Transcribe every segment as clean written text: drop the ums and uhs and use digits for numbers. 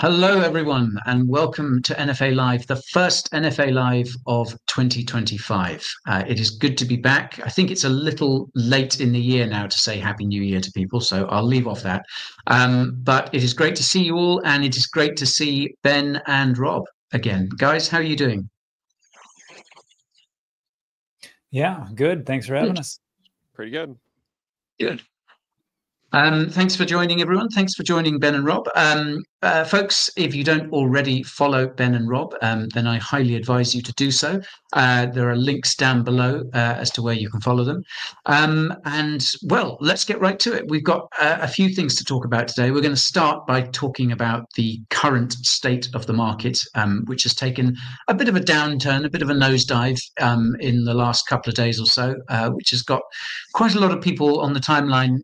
Hello, everyone, and welcome to NFA Live, the first NFA Live of 2025. It is good to be back. I think it's a little late in the year now to say Happy New Year to people, so I'll leave off that. But it is great to see you all, and it is great to see Ben and Rob again. Guys, how are you doing? Yeah, good. Thanks for having us. Pretty good. Good. Thanks for joining, everyone. Thanks for joining Ben and Rob. Folks, if you don't already follow Ben and Rob, then I highly advise you to do so. There are links down below as to where you can follow them. Well, let's get right to it. We've got a few things to talk about today. We're going to start by talking about the current state of the market, which has taken a bit of a downturn, a bit of a nosedive in the last couple of days or so, which has got quite a lot of people on the timeline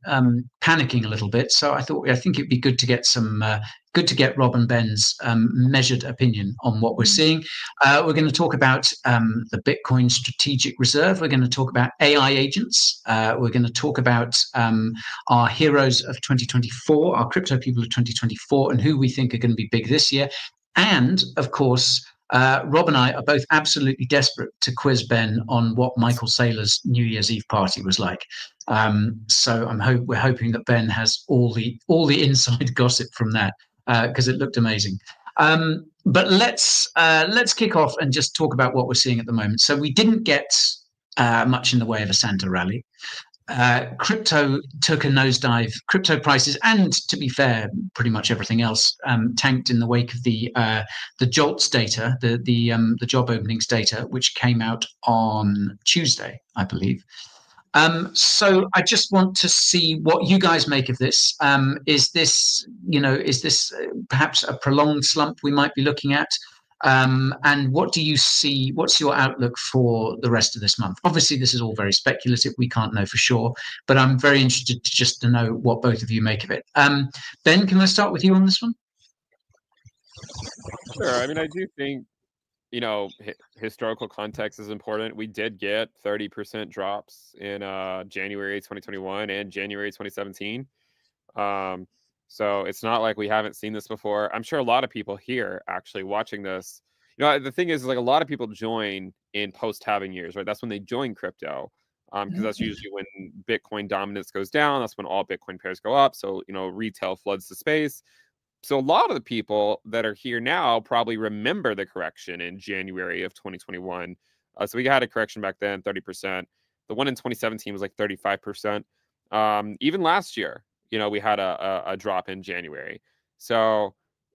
panicking a little bit. So I think it'd be good to get Rob and Ben's measured opinion on what we're seeing. We're going to talk about the Bitcoin Strategic Reserve. We're going to talk about AI agents. We're going to talk about our heroes of 2024, our crypto people of 2024, and who we think are going to be big this year. And of course, Rob and I are both absolutely desperate to quiz Ben on what Michael Saylor's New Year's Eve party was like. So we're hoping that Ben has all the inside gossip from that because it looked amazing. But let's kick off and just talk about what we're seeing at the moment. So we didn't get much in the way of a Santa rally. Crypto took a nosedive. Crypto prices, and to be fair, pretty much everything else tanked in the wake of the JOLTS data, the job openings data, which came out on Tuesday, I believe. So I just want to see what you guys make of this. Is this perhaps a prolonged slump we might be looking at? And what do you see? What's your outlook for the rest of this month? Obviously, this is all very speculative. We can't know for sure, but I'm very interested to know what both of you make of it. Ben, can I start with you on this one? Sure. I mean, I do think, historical context is important. We did get 30% drops in January 2021 and January 2017. So it's not like we haven't seen this before. I'm sure a lot of people here actually watching this, the thing is like a lot of people join in post-halving years, right? That's when they join crypto, because that's usually when Bitcoin dominance goes down. That's when all Bitcoin pairs go up. So, retail floods the space. So a lot of the people that are here now probably remember the correction in January of 2021. So we had a correction back then, 30%. The one in 2017 was like 35%. Even last year, we had a drop in January. So,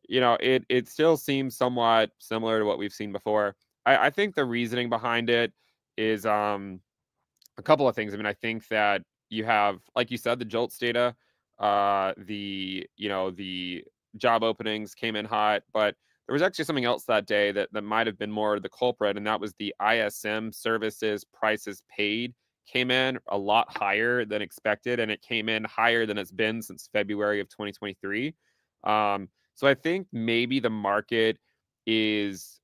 it still seems somewhat similar to what we've seen before. I think the reasoning behind it is a couple of things. I mean, I think that you have, like you said, the JOLTS data, the job openings came in hot, but there was actually something else that day that might have been more the culprit, and that was the ISM services prices paid came in a lot higher than expected, and it came in higher than it's been since February of 2023. So I think maybe the market is,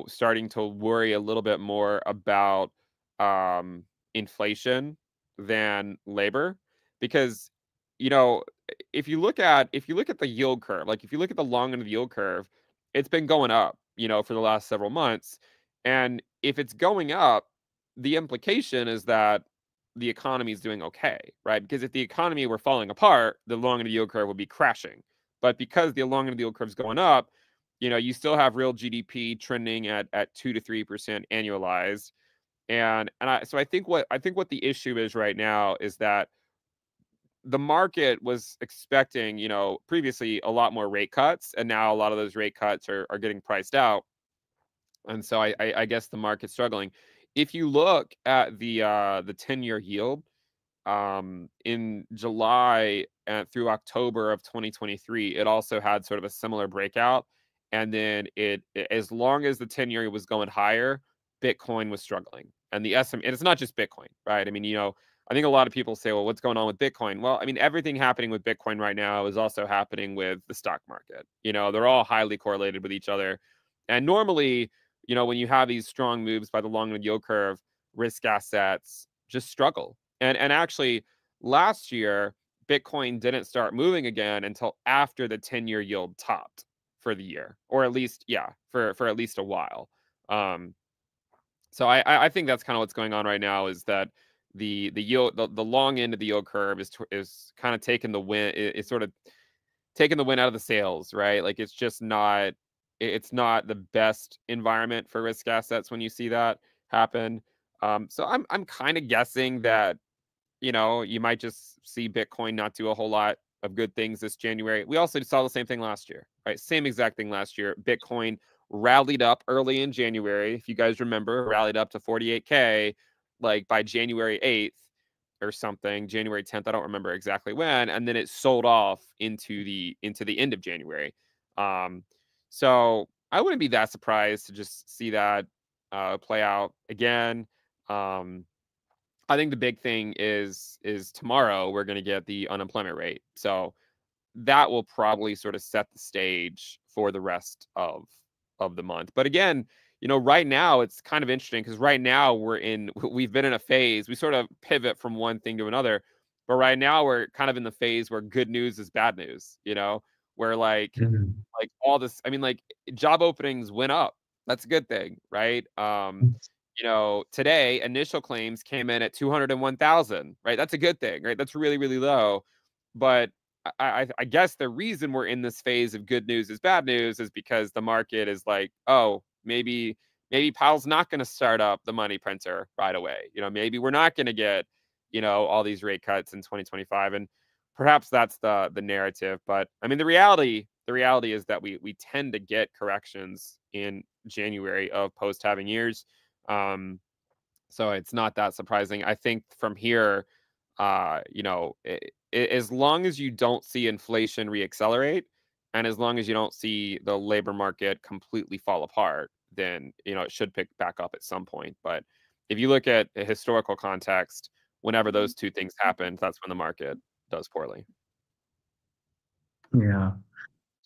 starting to worry a little bit more about inflation than labor, because, if you look at the yield curve, like if you look at the long end of the yield curve, it's been going up, for the last several months. And if it's going up, the implication is that the economy is doing okay, right? Because if the economy were falling apart, the long end of the yield curve would be crashing. But because the long end of the yield curve is going up, you still have real GDP trending at 2 to 3% annualized. So I think what the issue is right now is that the market was expecting, previously a lot more rate cuts, and now a lot of those rate cuts are getting priced out. And so I guess the market's struggling. If you look at the 10-year yield in July and through October of 2023, it also had sort of a similar breakout. And then as long as the 10-year was going higher, Bitcoin was struggling. And the SM, and it's not just Bitcoin, right? I mean, I think a lot of people say, well, what's going on with Bitcoin? Well, I mean, everything happening with Bitcoin right now is also happening with the stock market. They're all highly correlated with each other. And normally, when you have these strong moves by the long end yield curve, risk assets just struggle. And actually, last year, Bitcoin didn't start moving again until after the 10-year yield topped. for the year, or at least, yeah, for at least a while. So I think that's kind of what's going on right now, is that the yield, the long end of the yield curve is kind of taking the wind. It's sort of taking the wind out of the sails, right? Like it's just not, it's not the best environment for risk assets when you see that happen. So I'm kind of guessing that, you know, you might just see Bitcoin not do a whole lot of good things this January. We also saw the same thing last year, right? Same exact thing last year. Bitcoin rallied up early in January. If you guys remember, rallied up to 48K like by January 8th or something, January 10th. I don't remember exactly when. And then it sold off into the end of January. So I wouldn't be that surprised to just see that play out again. I think the big thing is tomorrow we're going to get the unemployment rate. So that will probably sort of set the stage for the rest of the month. But again, you know, right now it's kind of interesting because right now we've been in a phase, we sort of pivot from one thing to another. But right now we're kind of in the phase where good news is bad news, you know, where like all this, I mean, like job openings went up. That's a good thing, right? You know, today initial claims came in at 201,000, right? That's a good thing, right? That's really, really low. But I guess the reason we're in this phase of good news is bad news is because the market is like, oh, maybe Powell's not going to start up the money printer right away. You know, maybe we're not going to get, you know, all these rate cuts in 2025, and perhaps that's the narrative. But I mean, the reality is that we tend to get corrections in January of post-halving years. So it's not that surprising. I think from here, you know, as long as you don't see inflation reaccelerate, and as long as you don't see the labor market completely fall apart, then, you know, it should pick back up at some point. But if you look at a historical context, whenever those two things happen, that's when the market does poorly. Yeah.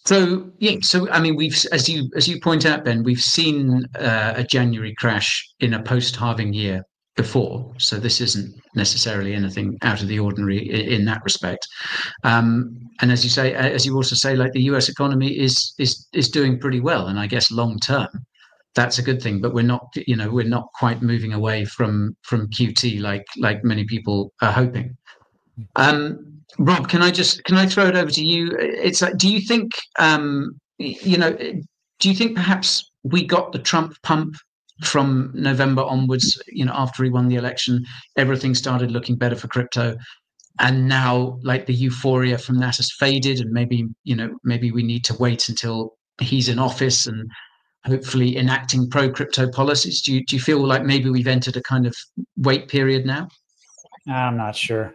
So yeah, so I mean, we've, as you point out, Ben, we've seen a January crash in a post-halving year before, so this isn't necessarily anything out of the ordinary in that respect. And as you say, as you also say, like the U.S. economy is doing pretty well, and I guess long term, that's a good thing. But we're not, you know, we're not quite moving away from QT like many people are hoping. Rob, can I throw it over to you? It's like, do you think, you know, do you think perhaps we got the Trump pump from November onwards? You know, after he won the election, everything started looking better for crypto, and now like the euphoria from that has faded, and maybe, you know, maybe we need to wait until he's in office and hopefully enacting pro crypto policies. Do you feel like maybe we've entered a kind of wait period now? I'm not sure.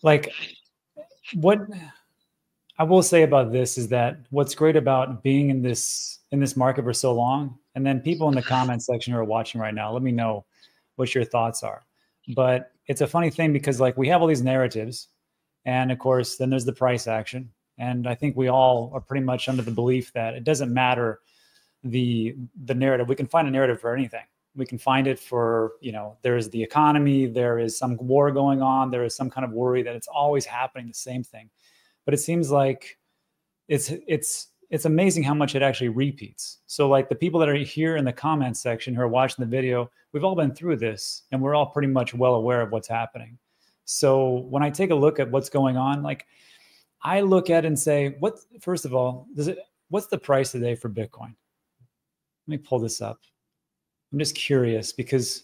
Like, what I will say about this is that what's great about being in this market for so long, and then people in the comment section who are watching right now, let me know what your thoughts are. But it's a funny thing because like we have all these narratives, and of course then there's the price action. And I think we all are pretty much under the belief that it doesn't matter the narrative. We can find a narrative for anything. We can find it for, you know, there's the economy, there is some war going on, there is some kind of worry that it's always happening, the same thing. But it seems like it's amazing how much it actually repeats. So like the people that are here in the comments section who are watching the video, we've all been through this and we're all pretty much well aware of what's happening. So when I take a look at what's going on, like I look at it and say, first of all, what's the price today for Bitcoin? Let me pull this up. I'm just curious because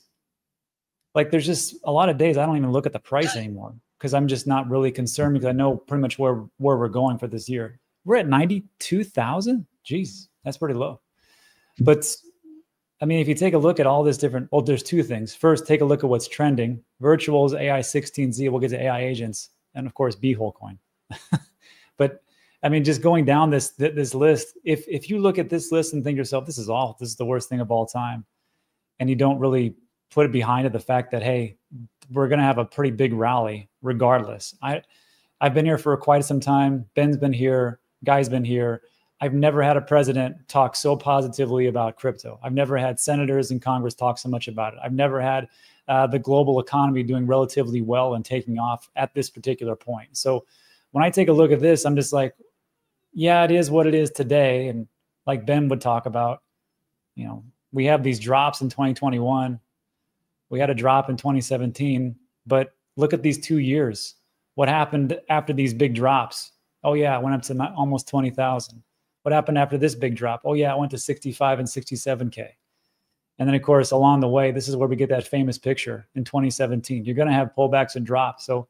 like there's just a lot of days I don't even look at the price anymore because I'm just not really concerned because I know pretty much where we're going for this year. We're at 92,000. Jeez, that's pretty low. But I mean, if you take a look at all this different, well, there's two things. First, take a look at what's trending. Virtuals, AI16Z, we'll get to AI agents, and of course, B-hole coin. But I mean, just going down this list, if you look at this list and think to yourself, this is the worst thing of all time, and you don't really put it behind it the fact that, hey, we're going to have a pretty big rally regardless. I've been here for quite some time. Ben's been here. Guy's been here. I've never had a president talk so positively about crypto. I've never had senators in Congress talk so much about it. I've never had the global economy doing relatively well and taking off at this particular point. So when I take a look at this, I'm just like, yeah, it is what it is today. And like Ben would talk about, you know, we have these drops in 2021. We had a drop in 2017, but look at these 2 years. What happened after these big drops? Oh yeah, it went up to almost 20,000. What happened after this big drop? Oh yeah, it went to 65 and 67K. And then of course, along the way, this is where we get that famous picture in 2017. You're going to have pullbacks and drops. So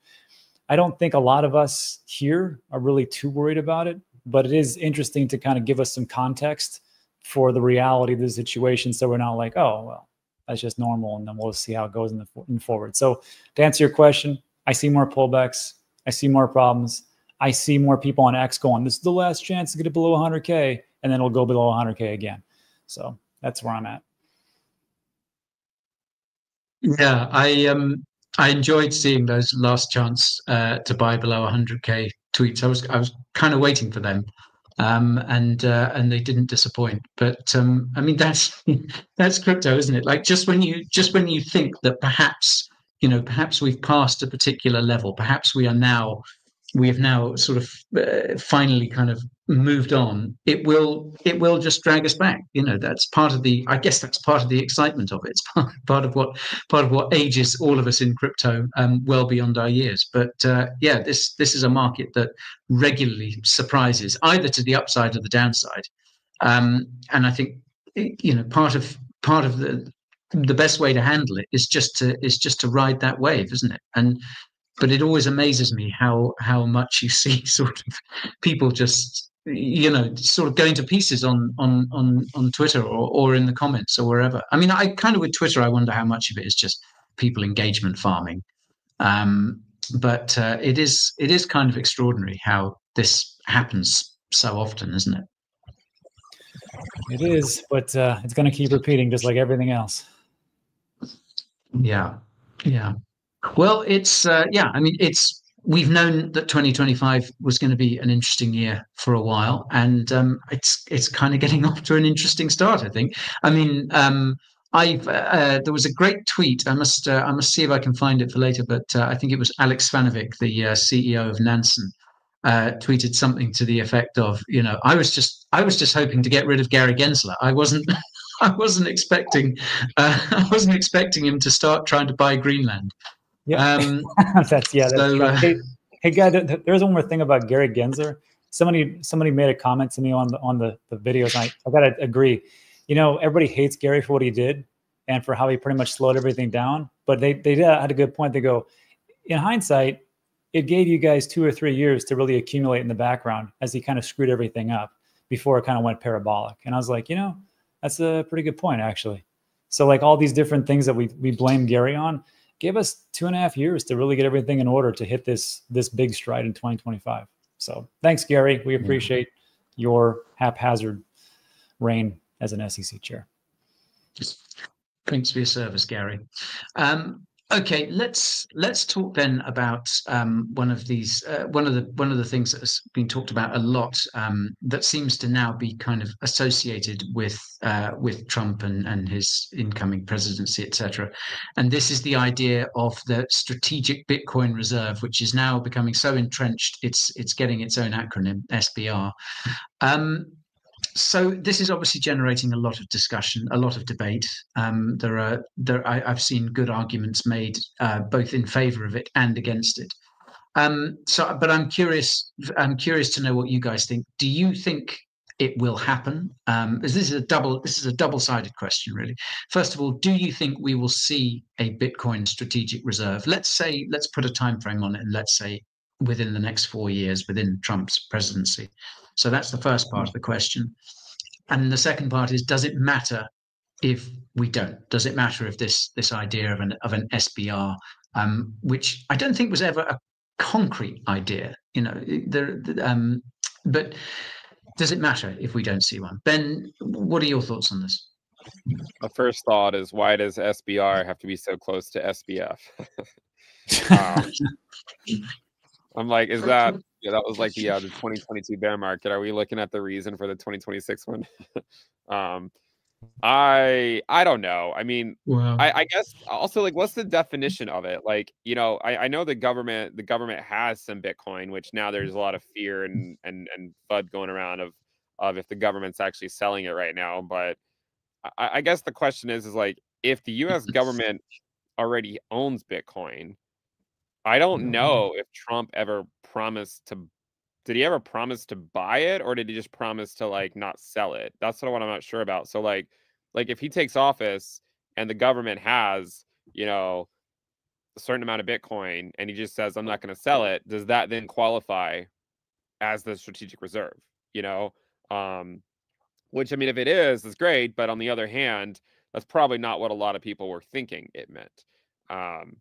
I don't think a lot of us here are really too worried about it, but it is interesting to kind of give us some context for the reality of the situation. So we're not like, oh, well, that's just normal. And then we'll see how it goes in forward. So to answer your question, I see more pullbacks. I see more problems. I see more people on X going, this is the last chance to get it below 100K. And then it'll go below 100K again. So that's where I'm at. Yeah, I enjoyed seeing those last chance to buy below 100K tweets. I was kind of waiting for them, and they didn't disappoint. But I mean, that's crypto, isn't it? Like just when you think that perhaps perhaps we've passed a particular level, perhaps we have now sort of finally kind of moved on, it will just drag us back. That's part of I guess that's part of the excitement of it. It's part of what ages all of us in crypto well beyond our years. But yeah, this is a market that regularly surprises either to the upside or the downside. And I think part of the best way to handle it is just to ride that wave, isn't it? But it always amazes me how much you see sort of people just sort of going to pieces on Twitter or in the comments or wherever. I mean, I kind of with Twitter, I wonder how much of it is just people engagement farming. But it is kind of extraordinary how this happens so often, isn't it? It is, but it's going to keep repeating just like everything else. Yeah. Well, it's yeah. I mean, we've known that 2025 was going to be an interesting year for a while, and it's kind of getting off to an interesting start, I think. I mean, there was a great tweet. I must see if I can find it for later, but I think it was Alex Svanovic, the CEO of Nansen, tweeted something to the effect of, I was just hoping to get rid of Gary Gensler. I wasn't expecting him to start trying to buy Greenland. Yeah, that's true. Hey, guy, there's one more thing about Gary Gensler. Somebody made a comment to me on the videos. And I gotta agree. Everybody hates Gary for what he did and for how he pretty much slowed everything down. But they had a good point. They go, in hindsight, it gave you guys 2 or 3 years to really accumulate in the background as he kind of screwed everything up before it kind of went parabolic. And I was like, that's a pretty good point, actually. So like all these different things that we blame Gary on gave us 2.5 years to really get everything in order to hit this big stride in 2025. So thanks, Gary. We appreciate your haphazard reign as an SEC chair. Thanks for your service, Gary. Okay, let's talk then about one of the things that has been talked about a lot, that seems to now be kind of associated with Trump and his incoming presidency, etc. And this is the idea of the Strategic Bitcoin Reserve, which is now becoming so entrenched it's getting its own acronym, SBR. So this is obviously generating a lot of discussion, a lot of debate. I've seen good arguments made both in favour of it and against it. But I'm curious to know what you guys think. Do you think it will happen? This is a double-sided question, really. First of all, do you think we will see a Bitcoin strategic reserve? Let's put a time frame on it, and let's say within the next 4 years, within Trump's presidency. So that's the first part of the question. And the second part is, does it matter if we don't? Does it matter if this idea of an SBR, which I don't think was ever a concrete idea, but does it matter if we don't see one? Ben, what are your thoughts on this? My first thought is, why does SBR have to be so close to SBF? I'm like, is that that was like the 2022 bear market? Are we looking at the reason for the 2026 one? I don't know. I mean, Wow. I guess also like what's the definition of it? Like, you know, I know the government has some Bitcoin, which now there's a lot of fear and FUD going around of if the government's actually selling it right now. But I guess the question is like if the US government already owns Bitcoin, I don't know if Trump ever promised to did he ever promise to buy it or did he just promise to like not sell it? That's what I'm not sure about. So like if he takes office and the government has, you know, a certain amount of Bitcoin and he just says I'm not going to sell it, does that then qualify as the strategic reserve, you know? Which I mean if it is, it's great, but on the other hand, that's probably not what a lot of people were thinking it meant. Um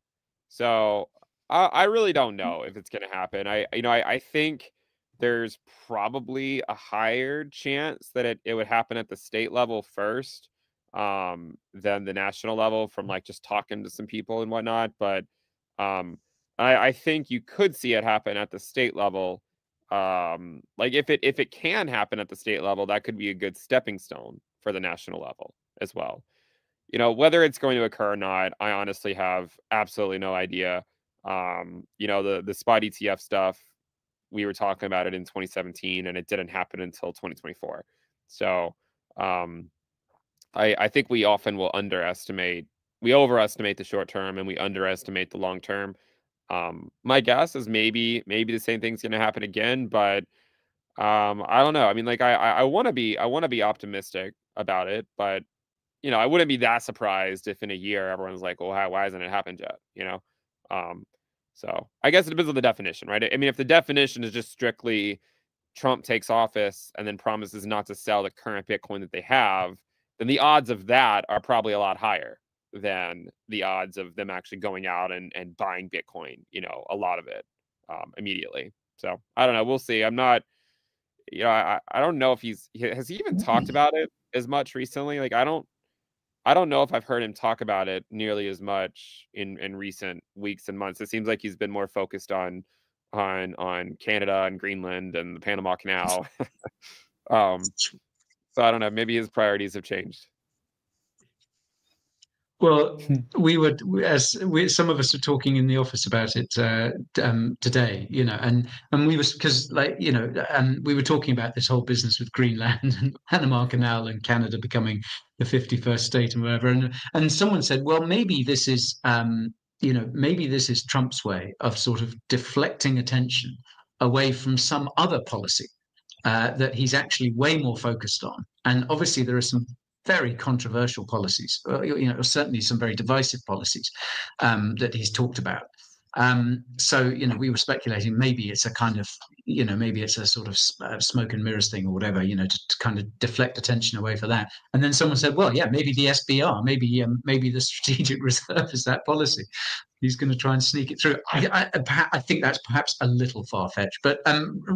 so I really don't know if it's going to happen. I think there's probably a higher chance that it would happen at the state level first than the national level from like just talking to some people and whatnot. But um, I think you could see it happen at the state level. Like if it can happen at the state level, that could be a good stepping stone for the national level as well. You know, whether it's going to occur or not, I honestly have absolutely no idea. You know, the spot ETF stuff, we were talking about it in 2017 and it didn't happen until 2024. So I think we often will we overestimate the short term and we underestimate the long term. My guess is maybe the same thing's gonna happen again, but I don't know. I mean, like I wanna be optimistic about it, but you know, I wouldn't be that surprised if in a year everyone's like, well, why hasn't it happened yet? You know? Um, so I guess it depends on the definition, right? I mean, if the definition is just strictly Trump takes office and then promises not to sell the current Bitcoin that they have, then the odds of that are probably a lot higher than the odds of them actually going out and buying Bitcoin, you know, a lot of it immediately. So I don't know. We'll see. I'm not, you know, I don't know if has he even talked about it as much recently? Like, I don't know if I've heard him talk about it nearly as much in recent weeks and months. It seems like he's been more focused on Canada and Greenland and the Panama Canal. So I don't know. Maybe his priorities have changed. Well, some of us were talking in the office about it today, you know, and we was because like you know, we were talking about this whole business with Greenland and Panama Canal and Canada becoming the 51st state and whatever, and someone said, well, maybe this is you know, maybe this is Trump's way of sort of deflecting attention away from some other policy that he's actually way more focused on. And obviously, there are some very controversial policies, you know, certainly some very divisive policies that he's talked about. So, you know, we were speculating maybe it's a kind of, you know, maybe it's a sort of smoke and mirrors thing or whatever, you know, to kind of deflect attention away from that. And then someone said, well, yeah, maybe the SBR, maybe the Strategic Reserve is that policy. He's going to try and sneak it through. I think that's perhaps a little far fetched. But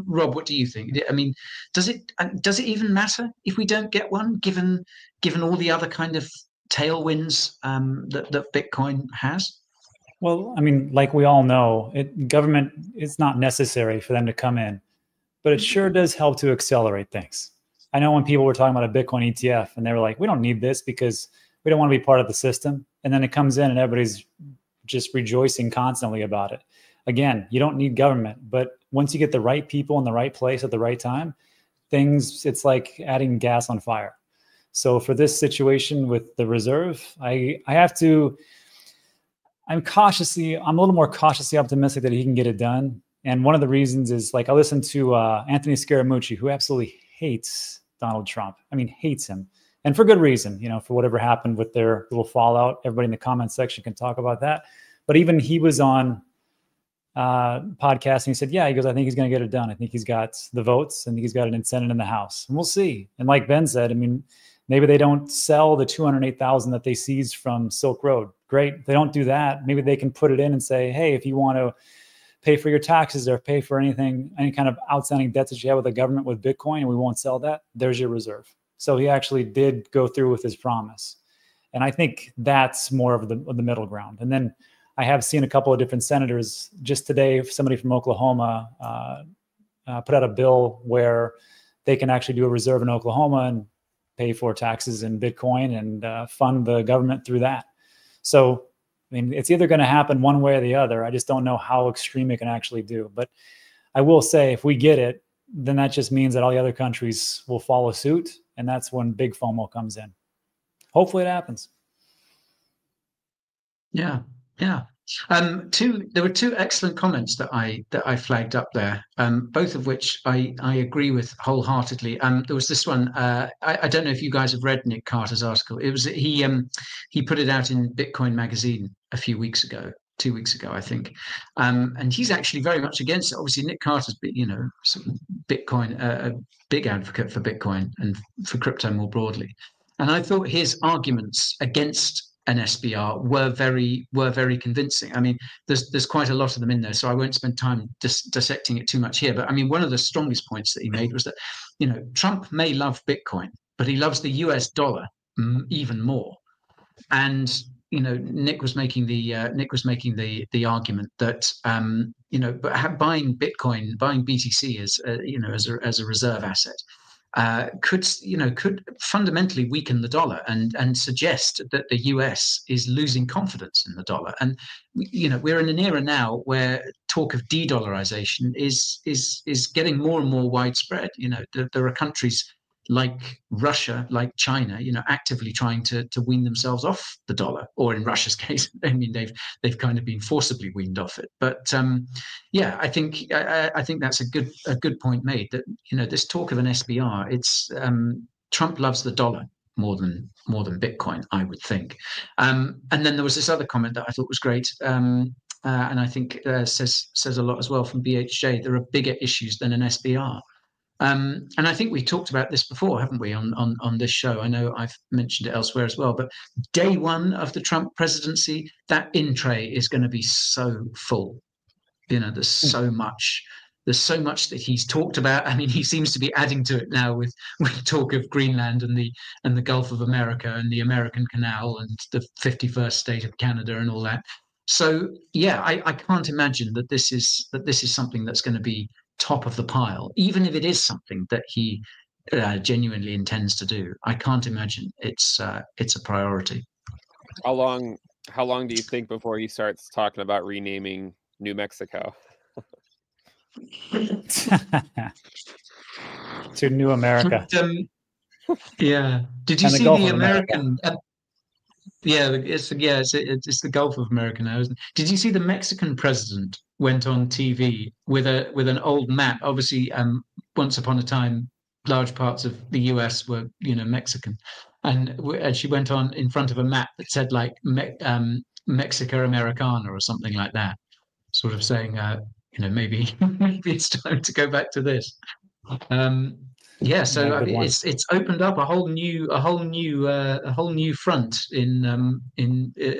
Rob, what do you think? I mean, does it even matter if we don't get one, given all the other kind of tailwinds that Bitcoin has? Well, I mean, like we all know, government it's not necessary for them to come in, but it sure does help to accelerate things. I know when people were talking about a Bitcoin ETF and they were like, we don't need this because we don't want to be part of the system. And then it comes in and everybody's just rejoicing constantly about it. Again, you don't need government, but once you get the right people in the right place at the right time, it's like adding gas on fire. So for this situation with the reserve, I'm a little more cautiously optimistic that he can get it done. And one of the reasons is like I listened to Anthony Scaramucci, who absolutely hates Donald Trump. I mean, hates him. And for good reason, you know, for whatever happened with their little fallout. Everybody in the comment section can talk about that. But even he was on podcast and he said, yeah, he goes, I think he's going to get it done. I think he's got the votes and he's got an Senate in the House. And we'll see. And like Ben said, I mean, maybe they don't sell the 208,000 that they seized from Silk Road. Great. If they don't do that, maybe they can put it in and say, hey, if you want to pay for your taxes or pay for any kind of outstanding debts that you have with the government with Bitcoin, and we won't sell that, there's your reserve. So he actually did go through with his promise. And I think that's more of the middle ground. And then I have seen a couple of different senators just today, somebody from Oklahoma put out a bill where they can actually do a reserve in Oklahoma. And pay for taxes in Bitcoin and fund the government through that. So, I mean, it's either going to happen one way or the other. I just don't know how extreme it can actually do. But I will say, if we get it, then that just means that all the other countries will follow suit. And that's when big FOMO comes in. Hopefully it happens. Yeah. There were two excellent comments that I flagged up there, both of which I agree with wholeheartedly. There was this one. I don't know if you guys have read Nick Carter's article. It was he put it out in Bitcoin Magazine a few weeks ago, 2 weeks ago, I think, and he's actually very much against it. Obviously, Nick Carter's sort of Bitcoin, a big advocate for Bitcoin and for crypto more broadly. And I thought his arguments against an SBR were very convincing. I mean, there's quite a lot of them in there, so I won't spend time dissecting it too much here. But I mean, one of the strongest points that he made was that, Trump may love Bitcoin, but he loves the US dollar even more. And Nick was making the argument that but buying Bitcoin, buying BTC as a reserve asset could fundamentally weaken the dollar and suggest that the US is losing confidence in the dollar. And we're in an era now where talk of de-dollarization is getting more and more widespread. There are countries like Russia, like China, actively trying to wean themselves off the dollar, or in Russia's case, I mean, they've kind of been forcibly weaned off it. But I think that's a good point made, that this talk of an SBR, it's Trump loves the dollar more than Bitcoin, I would think. And then there was this other comment that I thought was great. And I think says a lot as well from BHJ. There are bigger issues than an SBR. And I think we talked about this before, haven't we, on this show? I know I've mentioned it elsewhere as well, but day one of the Trump presidency, that in tray is going to be so full. There's so much that he's talked about. I mean, he seems to be adding to it now with talk of Greenland and the Gulf of America and the American Canal and the 51st state of Canada and all that. So yeah, I can't imagine that this is something that's going to be top of the pile, even if it is something that he genuinely intends to do. I can't imagine it's a priority. How long do you think before he starts talking about renaming New Mexico to New America? Yeah. Did you see the American? It's the Gulf of America now, isn't it? Did you see the Mexican president went on TV with an old map? Obviously, once upon a time, large parts of the US were Mexican, and she went on in front of a map that said like Mexico Americana or something like that, sort of saying maybe it's time to go back to this. So it's opened up a whole new front in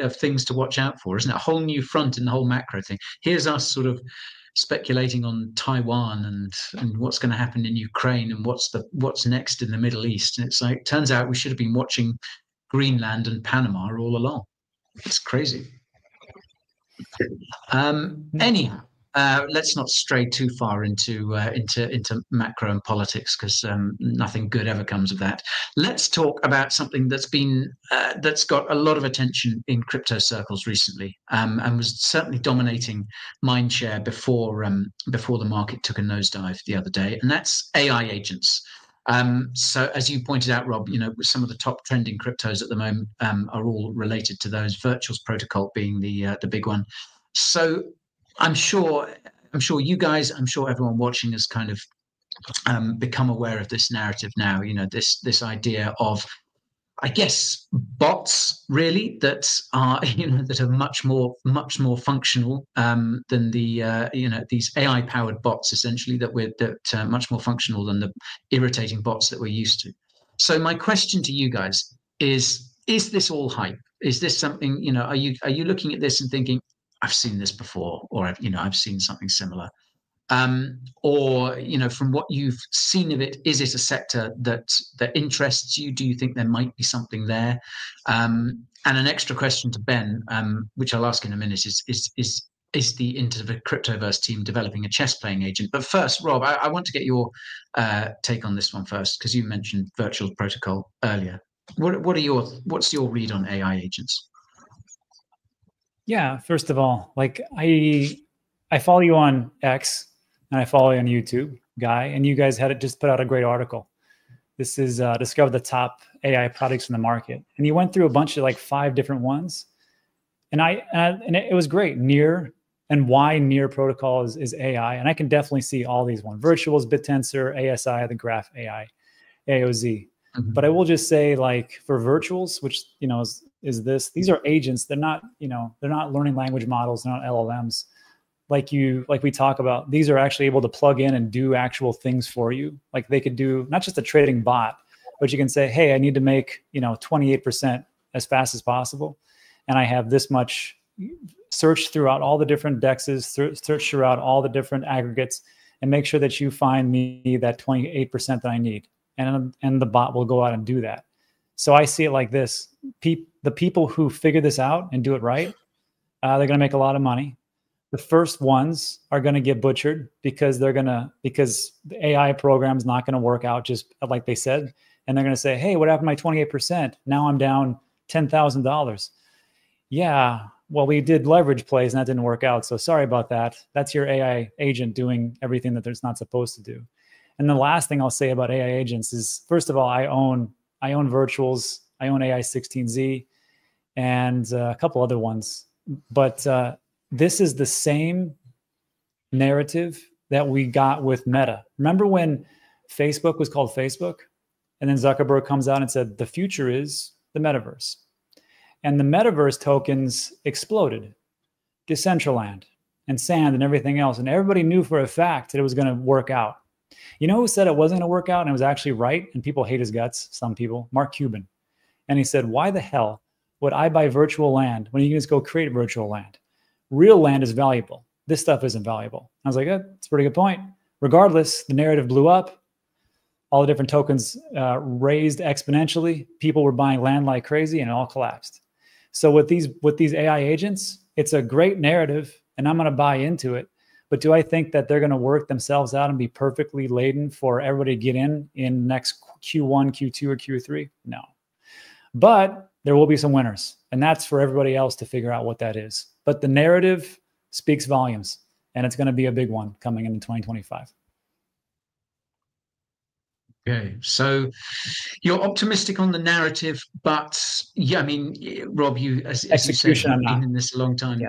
of things to watch out for, isn't it? A whole new front in the whole macro thing. Here's us sort of speculating on Taiwan and what's going to happen in Ukraine and what's next in the Middle East. And it's like, turns out we should have been watching Greenland and Panama all along. It's crazy. Anyhow. Let's not stray too far into macro and politics, because nothing good ever comes of that. Let's talk about something that's got a lot of attention in crypto circles recently, and was certainly dominating mindshare before the market took a nosedive the other day, and that's AI agents. So as you pointed out, Rob, some of the top trending cryptos at the moment are all related to those, Virtuals protocol being the big one. So I'm sure you guys, I'm sure everyone watching has kind of become aware of this narrative now. This idea of, I guess, bots really that are that are much more functional than these AI powered bots, essentially, that much more functional than the irritating bots that we're used to. So my question to you guys is this all hype? Is this something, are you looking at this and thinking, I've seen this before, or I've seen something similar, or from what you've seen of it, is it a sector that interests you? Do you think there might be something there? And an extra question to Ben, which I'll ask in a minute, is into the Cryptoverse team developing a chess playing agent. But first, Rob, I want to get your take on this one first, because you mentioned Virtual Protocol earlier. What's your read on AI agents? Yeah, first of all, like I follow you on X and I follow you on YouTube, Guy, and you guys just put out a great article. This is discover the top AI products in the market, and you went through a bunch of like 5 different ones, and it was great. Near and why Near protocol is AI, and I can definitely see all these ones: Virtuals, BitTensor, ASI, the Graph AI, AOZ. Mm-hmm. But I will just say, like for Virtuals, which these are agents. They're not they're not learning language models. They're not LLMs. Like we talk about, these are actually able to plug in and do actual things for you. Like they could do not just a trading bot, but you can say, hey, I need to make 28% as fast as possible, and I have this much. Search throughout all the different dexes, search throughout all the different aggregates, and make sure that you find me that 28% that I need. And the bot will go out and do that. So I see it like this: the people who figure this out and do it right, they're going to make a lot of money. The first ones are going to get butchered because the AI program is not going to work out just like they said, and they're going to say, "Hey, what happened to my 28%? Now I'm down $10,000." Yeah, well, we did leverage plays and that didn't work out. So sorry about that. That's your AI agent doing everything that it's not supposed to do. And the last thing I'll say about AI agents is, first of all, I own Virtuals, I own AI16Z, and a couple other ones. But this is the same narrative that we got with Meta. Remember when Facebook was called Facebook, and then Zuckerberg comes out and said the future is the metaverse, and the metaverse tokens exploded, Decentraland and Sand and everything else, and everybody knew for a fact that it was going to work out. You know who said it wasn't going to work out and it was actually right? And people hate his guts, some people, Mark Cuban. And he said, why the hell would I buy virtual land when you can just go create virtual land? Real land is valuable. This stuff isn't valuable. I was like, that's a pretty good point. Regardless, the narrative blew up. All the different tokens raised exponentially. People were buying land like crazy and it all collapsed. So with these AI agents, it's a great narrative and I'm going to buy into it. But do I think that they're going to work themselves out and be perfectly laden for everybody to get in next Q1, Q2, or Q3? No. But there will be some winners, and that's for everybody else to figure out what that is. But the narrative speaks volumes, and it's going to be a big one coming in 2025. Okay, so you're optimistic on the narrative, but yeah, I mean, Rob, as you said, you've been in this a long time.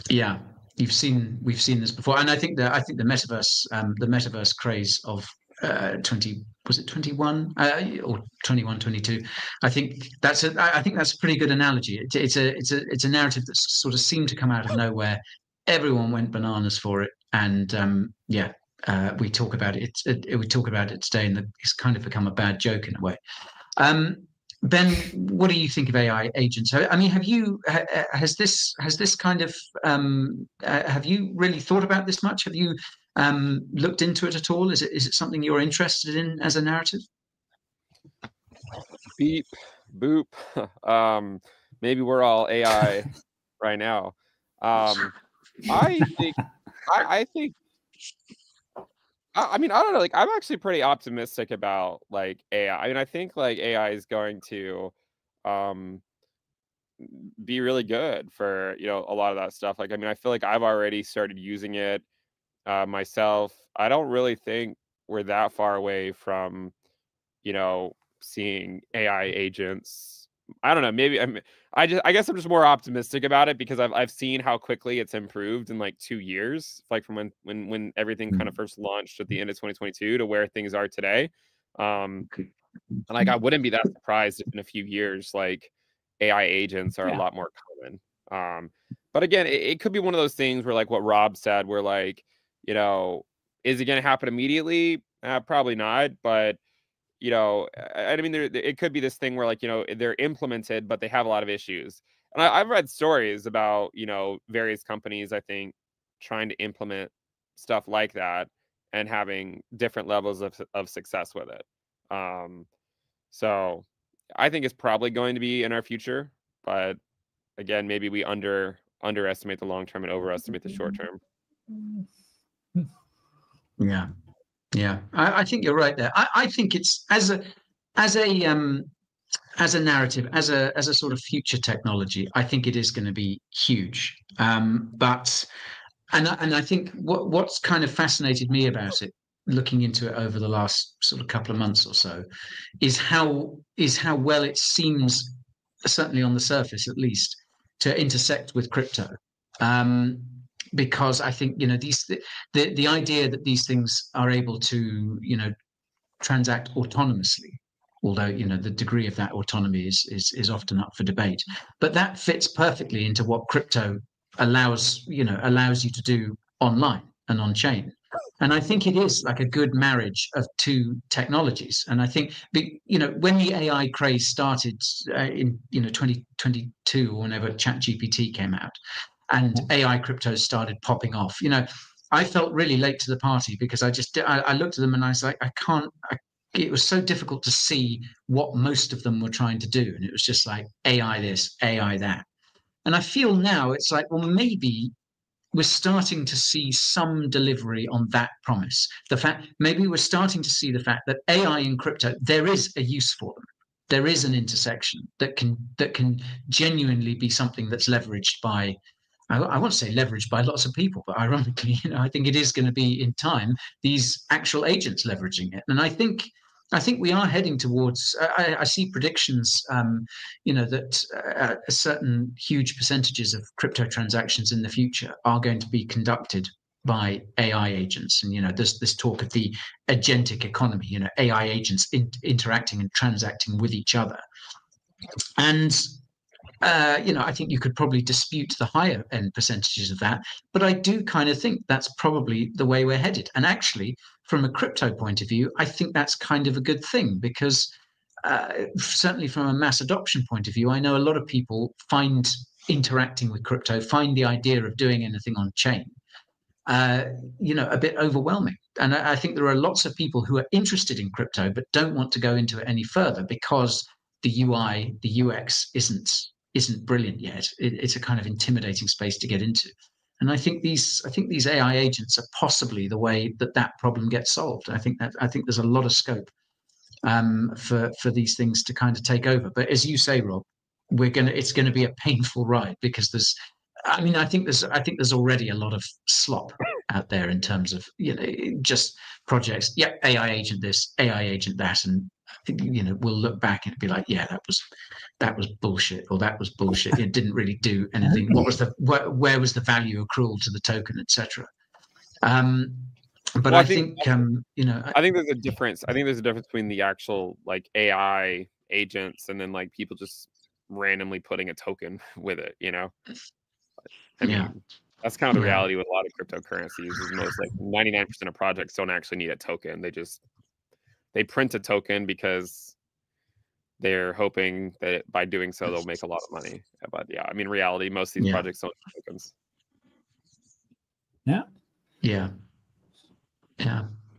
Yeah, we've seen this before, and I think the metaverse craze of 21 or 21, 22. I think that's a pretty good analogy. It's a narrative that sort of seemed to come out of nowhere. Everyone went bananas for it, and we talk about it. We talk about it today, and it's kind of become a bad joke in a way. Ben, what do you think of AI agents? I mean, has this kind of have you really thought about this much? Have you looked into it at all? Is it something you're interested in as a narrative? Beep, boop. Maybe we're all AI right now. I mean, I don't know. Like, I'm actually pretty optimistic about like AI. I mean, I think like AI is going to be really good for a lot of that stuff. Like, I mean, I feel like I've already started using it myself. I don't really think we're that far away from seeing AI agents. I don't know. Maybe I guess I'm just more optimistic about it because I've seen how quickly it's improved in like 2 years, like from when everything kind of first launched at the end of 2022 to where things are today. And like I wouldn't be that surprised if in a few years like AI agents are a lot more common. But again, it could be one of those things where like what Rob said, where like is it going to happen immediately? Probably not, but I mean, it could be this thing where like, they're implemented, but they have a lot of issues. And I've read stories about, various companies, I think, trying to implement stuff like that and having different levels of success with it. So I think it's probably going to be in our future, but again, maybe we underestimate the long term and overestimate the short term. Yeah, yeah, I think you're right there. I think it's as a narrative, as a sort of future technology, I think it is going to be huge. But I think what's kind of fascinated me about it, looking into it over the last sort of couple of months or so, is how well it seems, certainly on the surface at least, to intersect with crypto. Because I think, you know, the idea that these things are able to, you know, transact autonomously, although, you know, the degree of that autonomy is often up for debate, but that fits perfectly into what crypto allows you to do online and on chain. And I think it is like a good marriage of two technologies. And I think, you know, when the AI craze started in, you know, 2022 or whenever ChatGPT came out, and AI cryptos started popping off, you know, I felt really late to the party, because I looked at them and I was like, it was so difficult to see what most of them were trying to do. And it was just like AI this, AI that. And I feel now it's like, well, maybe we're starting to see some delivery on that promise. Maybe we're starting to see the fact that AI and crypto, there is a use for them. There is an intersection that can genuinely be something that's leveraged by, I won't say leveraged by lots of people, but ironically, you know, I think it is going to be in time these actual agents leveraging it. And I think we are heading towards. I see predictions, you know, that certain huge percentages of crypto transactions in the future are going to be conducted by AI agents. And, you know, there's this talk of the agentic economy, you know, AI agents interacting and transacting with each other. And you know, I think you could probably dispute the higher end percentages of that, but I do kind of think that's probably the way we're headed. And actually, from a crypto point of view, I think that's kind of a good thing, because certainly from a mass adoption point of view, I know a lot of people find interacting with crypto, find the idea of doing anything on chain, you know, a bit overwhelming. And I think there are lots of people who are interested in crypto but don't want to go into it any further because the UI, the UX isn't brilliant yet. It's a kind of intimidating space to get into. And I think these AI agents are possibly the way that problem gets solved. I think there's a lot of scope for these things to kind of take over. But as you say, Rob, it's going to be a painful ride, because I think there's already a lot of slop out there in terms of, you know, just projects. Yeah, AI agent this, AI agent that, and you know, we'll look back and be like, yeah, that was bullshit, or that was bullshit. It didn't really do anything. Where was the value accrual to the token, etc. But well, I think you know, I think there's a difference. I think there's a difference between the actual like AI agents and then like people just randomly putting a token with it. You know, I mean, that's kind of the reality with a lot of cryptocurrencies. Is most like 99% of projects don't actually need a token. They print a token because they're hoping that by doing so they'll make a lot of money. But yeah, I mean, reality, most of these projects don't have tokens. Yeah.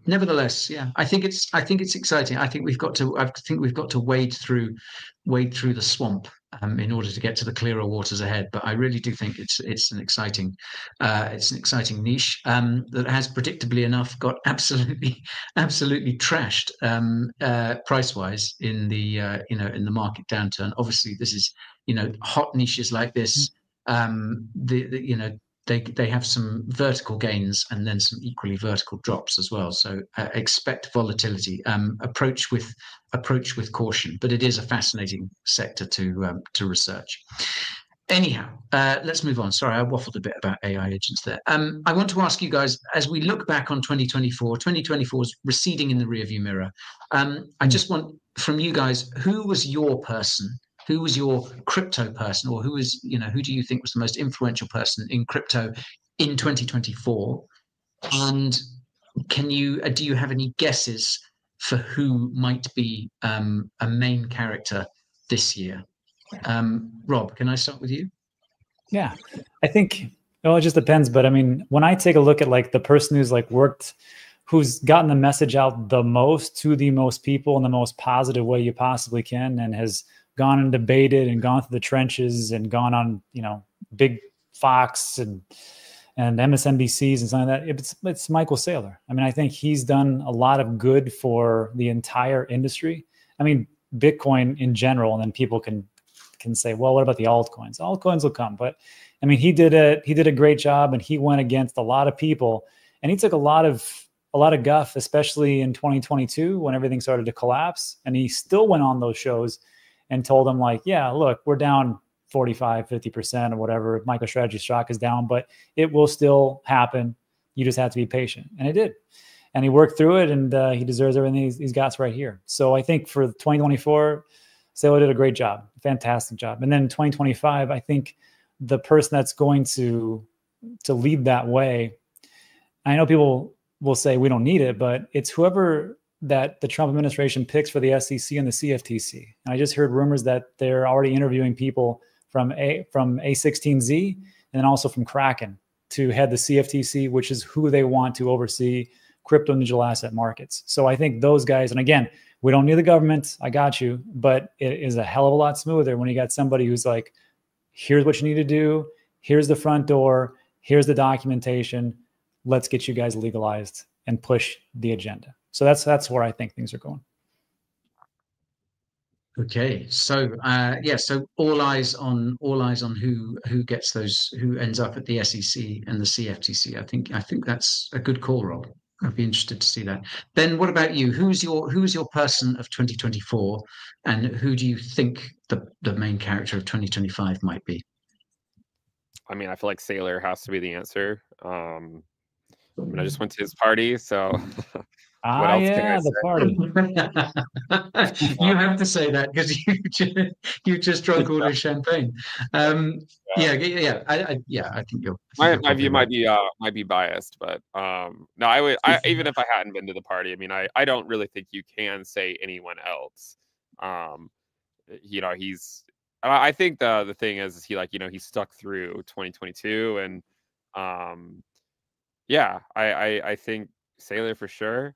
Nevertheless, yeah, I think it's exciting. I think we've got to wade through the swamp in order to get to the clearer waters ahead. But I really do think it's an exciting niche that has, predictably enough, got absolutely trashed price wise in the in the market downturn. Obviously, this is, you know, hot niches like this. You know, they have some vertical gains and then some equally vertical drops as well. So expect volatility. Approach with caution. But it is a fascinating sector to research. Anyhow, let's move on. Sorry, I waffled a bit about AI agents there. I want to ask you guys, as we look back on 2024 is receding in the rearview mirror. I just want from you guys, who was your person? Who was your crypto person, or who do you think was the most influential person in crypto in 2024? And do you have any guesses for who might be a main character this year? Rob, can I start with you? Yeah, I think, well, it just depends. But I mean, when I take a look at like the person who's like who's gotten the message out the most to the most people in the most positive way you possibly can, and has gone and debated and gone through the trenches and gone on, you know, big Fox and MSNBCs and something like that. It's Michael Saylor. I mean, I think he's done a lot of good for the entire industry. I mean, Bitcoin in general, and then people can say, well, what about the altcoins? Altcoins will come, but I mean, he did a great job, and he went against a lot of people, and he took a lot of guff, especially in 2022 when everything started to collapse. And he still went on those shows and told them, like, yeah, look, we're down 45, 50% or whatever. MicroStrategy stock is down, but it will still happen. You just have to be patient. And it did. And he worked through it, and he deserves everything he's got right here. So I think for 2024, Saylor did a great job, fantastic job. And then 2025, I think the person that's going to lead that way, I know people will say we don't need it, but it's whoever that the Trump administration picks for the SEC and the CFTC. And I just heard rumors that they're already interviewing people from A16Z and then also from Kraken to head the CFTC, which is who they want to oversee crypto and digital asset markets. So I think those guys, and again, we don't need the government, I got you, but it is a hell of a lot smoother when you got somebody who's like, here's what you need to do, here's the front door, here's the documentation, let's get you guys legalized and push the agenda. So that's where I think things are going. Okay, so so all eyes on who gets those, who ends up at the SEC and the CFTC. I think that's a good call, Rob. I'd be interested to see that. Ben, what about you? Who's your person of 2024, and who do you think the main character of 2025 might be? I mean, I feel like Saylor has to be the answer. I mean, I just went to his party, so what else can I say? The party. You have to say that because you just drunk all his champagne. I think my view might be biased, but no, I even if I hadn't been to the party, I mean, I don't really think you can say anyone else. You know, I think the thing is he, like, you know, he stuck through 2022, and I think Saylor for sure.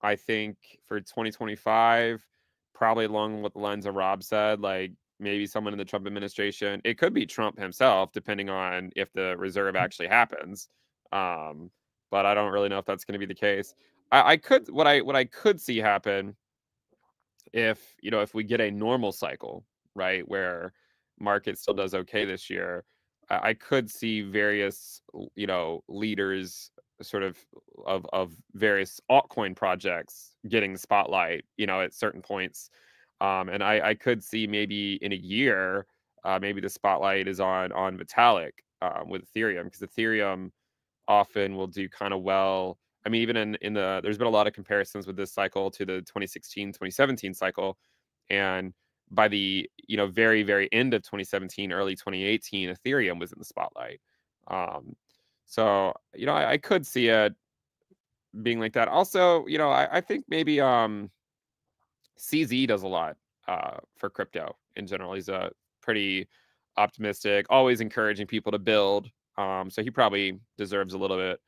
I think for 2025, probably along with the lines of Rob said, like maybe someone in the Trump administration. It could be Trump himself, depending on if the reserve actually happens. But I don't really know if that's going to be the case. What I could see happen if we get a normal cycle, right, where market still does okay this year, I could see various leaders sort of various altcoin projects getting the spotlight, at certain points. And I could see maybe in a year, maybe the spotlight is on Vitalik with Ethereum, because Ethereum often will do kind of well. I mean, even in there's been a lot of comparisons with this cycle to the 2016, 2017 cycle. And by the, very, very end of 2017, early 2018, Ethereum was in the spotlight. So, I could see it being like that. Also, I think maybe CZ does a lot for crypto in general. He's a pretty optimistic, always encouraging people to build. So he probably deserves a little bit,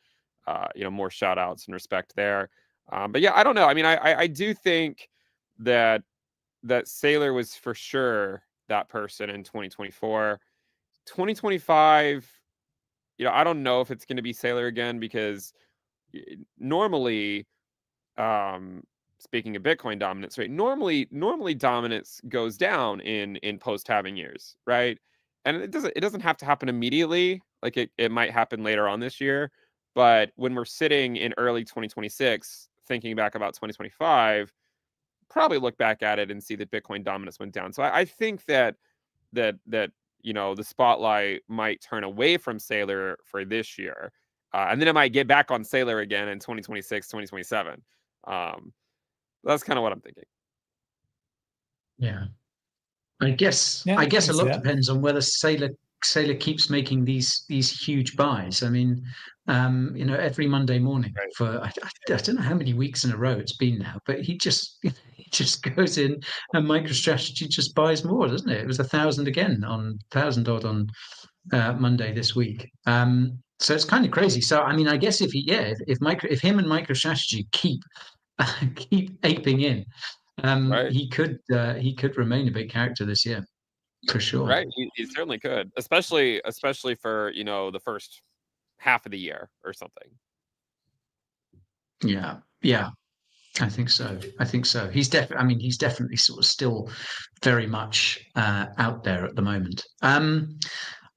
more shout outs and respect there. But yeah, I don't know. I mean, I do think that Saylor was for sure that person in 2024. 2025, I don't know if it's going to be Saylor again, because normally, speaking of Bitcoin dominance, right? Normally dominance goes down in post-halving years, right? And it doesn't have to happen immediately. Like it might happen later on this year, but when we're sitting in early 2026, thinking back about 2025, probably look back at it and see that Bitcoin dominance went down. So I think that the spotlight might turn away from Saylor for this year. And then it might get back on Saylor again in 2026, 2027. That's kind of what I'm thinking. Yeah. I guess a lot depends on whether Saylor keeps making these huge buys. I mean, every Monday morning for I don't know how many weeks in a row it's been now, but he just goes in and MicroStrategy just buys more, doesn't it? It was 1,000 again on 1,000 odd on Monday this week. So it's kind of crazy. So I mean, I guess if him and MicroStrategy keep aping in, he could remain a big character this year. For sure. Right. He certainly could, especially for, the first half of the year or something. Yeah. Yeah. I think so. He's definitely sort of still very much out there at the moment.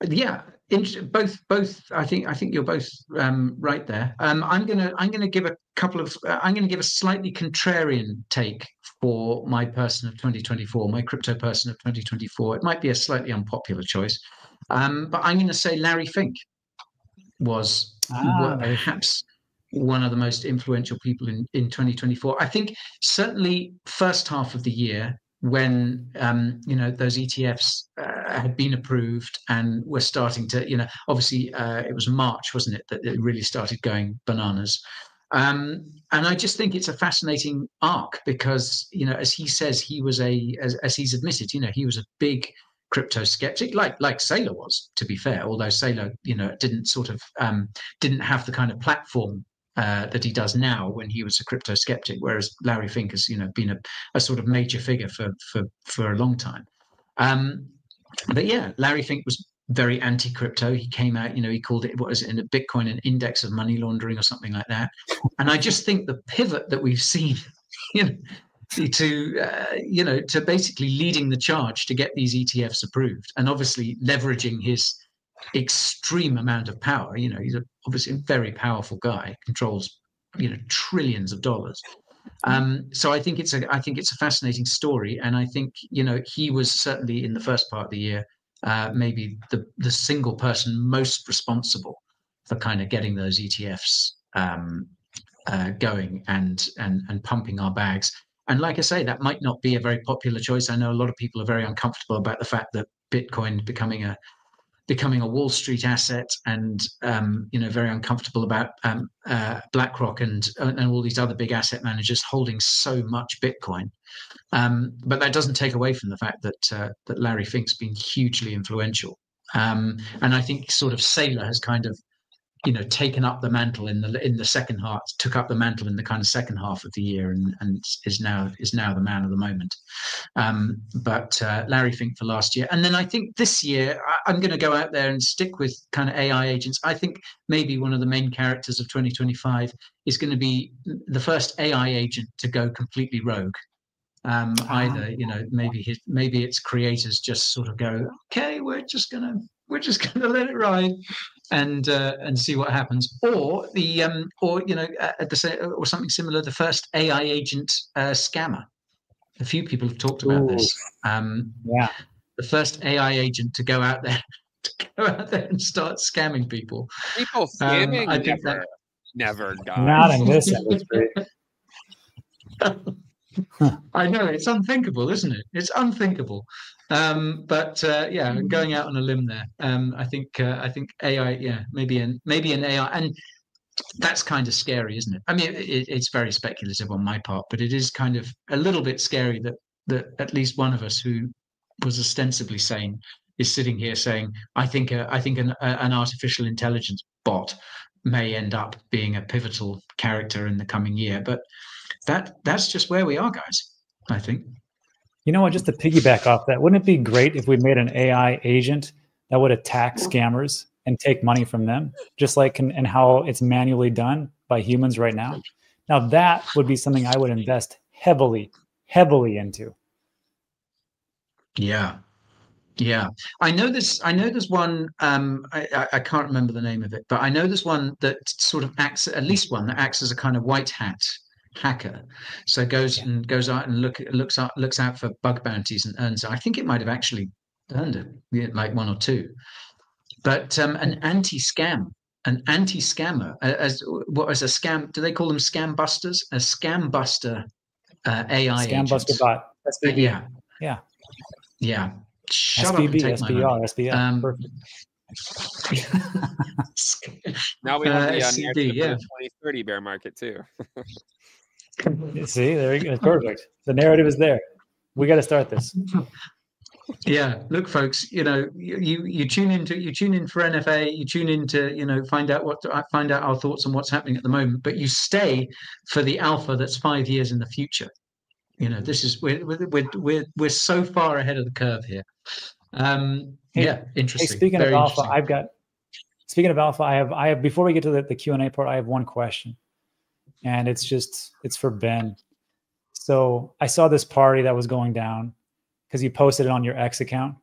Yeah, both. I think you're both right there. I'm gonna give a slightly contrarian take for my person of 2024, my crypto person of 2024. It might be a slightly unpopular choice, but I'm going to say Larry Fink was perhaps one of the most influential people in 2024. I think certainly first half of the year when those ETFs had been approved and were starting to, obviously it was March, wasn't it, that it really started going bananas. And I just think it's a fascinating arc because, as he says, he was as he's admitted, he was a big crypto skeptic, like Saylor was, to be fair, although Saylor, didn't have the kind of platform that he does now when he was a crypto skeptic, whereas Larry Fink has, been a sort of major figure for a long time. But yeah, Larry Fink was very anti-crypto. He came out, he called it, what is it, in a Bitcoin, an index of money laundering or something like that. And I just think the pivot that we've seen, to basically leading the charge to get these ETFs approved, and obviously leveraging his extreme amount of power. He's obviously a very powerful guy, controls trillions of dollars. So I think it's a fascinating story, and I think he was certainly in the first part of the year maybe the single person most responsible for kind of getting those ETFs going and pumping our bags. And like I say, that might not be a very popular choice. I know a lot of people are very uncomfortable about the fact that Bitcoin becoming a Wall Street asset, and very uncomfortable about BlackRock and all these other big asset managers holding so much Bitcoin. But that doesn't take away from the fact that Larry Fink's been hugely influential. And I think sort of Saylor has kind of taken up the mantle in the second half, took up the mantle in the kind of second half of the year, and is now the man of the moment. But Larry Fink for last year, and then I think this year I'm going to go out there and stick with kind of AI agents. I think maybe one of the main characters of 2025 is going to be the first AI agent to go completely rogue. Either maybe its creators just sort of go, okay, we're just gonna let it ride and see what happens, or or something similar, the first AI agent scammer. A few people have talked about this. The first AI agent to go out there and start scamming people. People scamming never dies. Not in this industry. I know, it's unthinkable, isn't it? It's unthinkable. But I'm going out on a limb there. I think AI, maybe an AI, and that's kind of scary, isn't it? I mean, it's very speculative on my part, but it is kind of a little bit scary that at least one of us who was ostensibly sane is sitting here saying, I think an artificial intelligence bot may end up being a pivotal character in the coming year, but that's just where we are, guys, I think. You know what, just to piggyback off that, wouldn't it be great if we made an AI agent that would attack scammers and take money from them, just like and how it's manually done by humans right now? Now that would be something I would invest heavily into. Yeah. I know there's one, I can't remember the name of it, but I know there's one that sort of acts as a kind of white hat hacker, so goes out and looks out for bug bounties and earns. I think it might have actually earned it, like one or two. But an anti-scammer, as a scam? Do they call them scam busters? A scam buster AI scam agent. buster bot. SVB. Yeah. Shut SVB, up and take my money. SBF. Perfect. Now we have the SCB, 2030 bear market too. See, there you go. Perfect. The narrative is there. We got to start this. Yeah, look, folks. You tune in for NFA. You tune in to find out our thoughts on what's happening at the moment. But you stay for the alpha that's 5 years in the future. This is we're so far ahead of the curve here. Yeah, interesting. Hey, speaking Very of alpha, interesting. speaking of alpha, I have, before we get to the Q&A part, I have one question. And it's for Ben. So I saw this party that was going down because you posted it on your X account.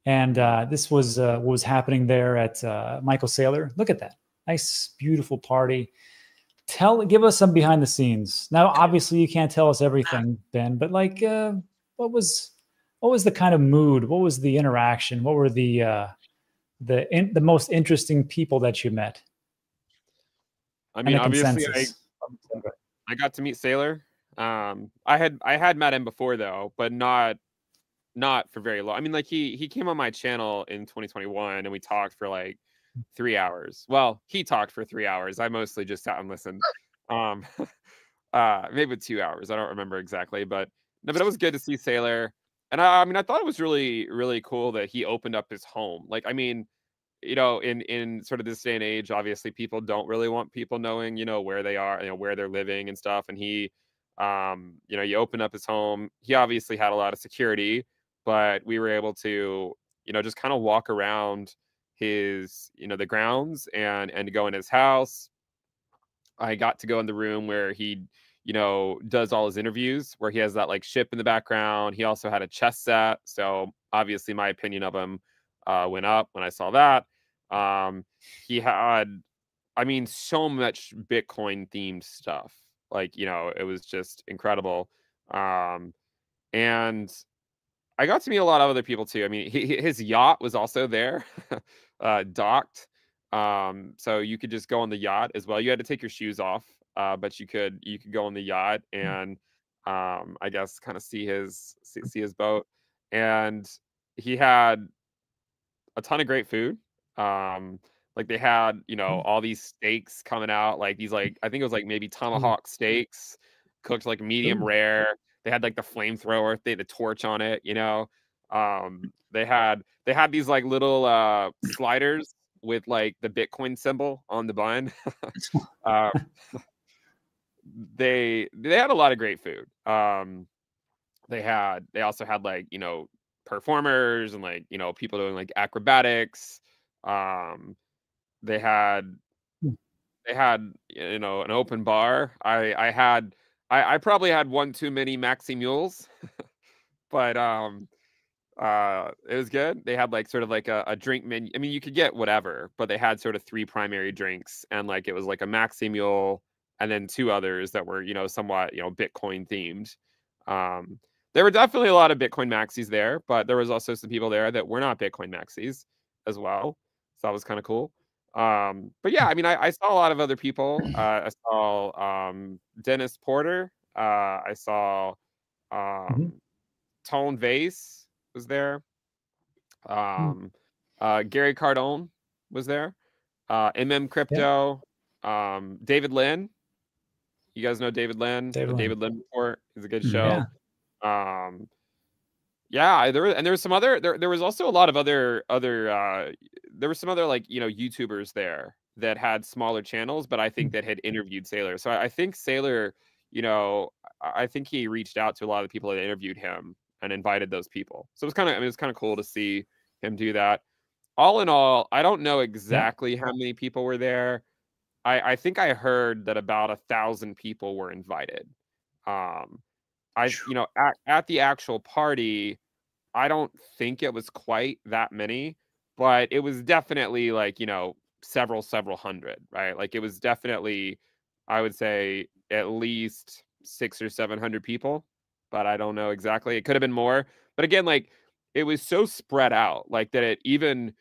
And this was what was happening there at Michael Saylor. Look at that. Nice, beautiful party. Give us some behind the scenes. Now, obviously, you can't tell us everything, Ben, but like, what was the kind of mood? What was the interaction? What were the most interesting people that you met? I And mean, the obviously, consensus. I got to meet Saylor. I had met him before though, but not for very long. I mean, like he came on my channel in 2021 and we talked for like 3 hours. Well, he talked for 3 hours. I mostly just sat and listened. Um, maybe 2 hours. I don't remember exactly, but no, but it was good to see Saylor. And I mean, I thought it was really, really cool that he opened up his home. Like, I mean, in sort of this day and age, obviously people don't really want people knowing, where they are, where they're living and stuff. And he, he opened up his home. He obviously had a lot of security, but we were able to, just kind of walk around his, the grounds and to go in his house. I got to go in the room where he, does all his interviews, where he has that like ship in the background. He also had a chess set. So obviously my opinion of him went up when I saw that. He had, I mean, so much Bitcoin themed stuff. Like, it was just incredible. And I got to meet a lot of other people too. I mean, his yacht was also there, docked. So you could just go on the yacht as well. You had to take your shoes off, but you could go on the yacht and I guess kind of see his boat. And he had a ton of great food. Like they had, all these steaks coming out, like these, like, I think it was like maybe tomahawk steaks cooked like medium rare. They had like the flamethrower, they had the torch on it, they had these like little sliders with like the Bitcoin symbol on the bun. uh, they had a lot of great food. They also had like, performers and like, people doing like acrobatics. Um, they had an open bar. I probably had one too many maxi mules, but it was good. They had like sort of like a drink menu. I mean, you could get whatever, but they had sort of 3 primary drinks, and like it was like a maxi mule and then 2 others that were, somewhat, Bitcoin themed. There were definitely a lot of Bitcoin maxis there, but there was also some people there that were not Bitcoin maxis as well. So that was kind of cool. But yeah, I mean, I saw a lot of other people. I saw Dennis Porter. I saw Tone Vase was there. Gary Cardone was there. MM Crypto. David Lin. You guys know David Lin? The David Lin Report is a good show. Yeah, there was some other there was also a lot of other there were some other like, YouTubers there that had smaller channels, but I think that had interviewed Saylor. So I think Saylor, I think he reached out to a lot of the people that interviewed him and invited those people. So it was kind of, I mean, it was kind of cool to see him do that. All in all, I don't know exactly how many people were there. I think I heard that about 1,000 people were invited. At the actual party, I don't think it was quite that many, but it was definitely like, several hundred, right? Like it was definitely, I would say at least 600 or 700 people, but I don't know exactly. It could have been more, but again, like it was so spread out, like that it even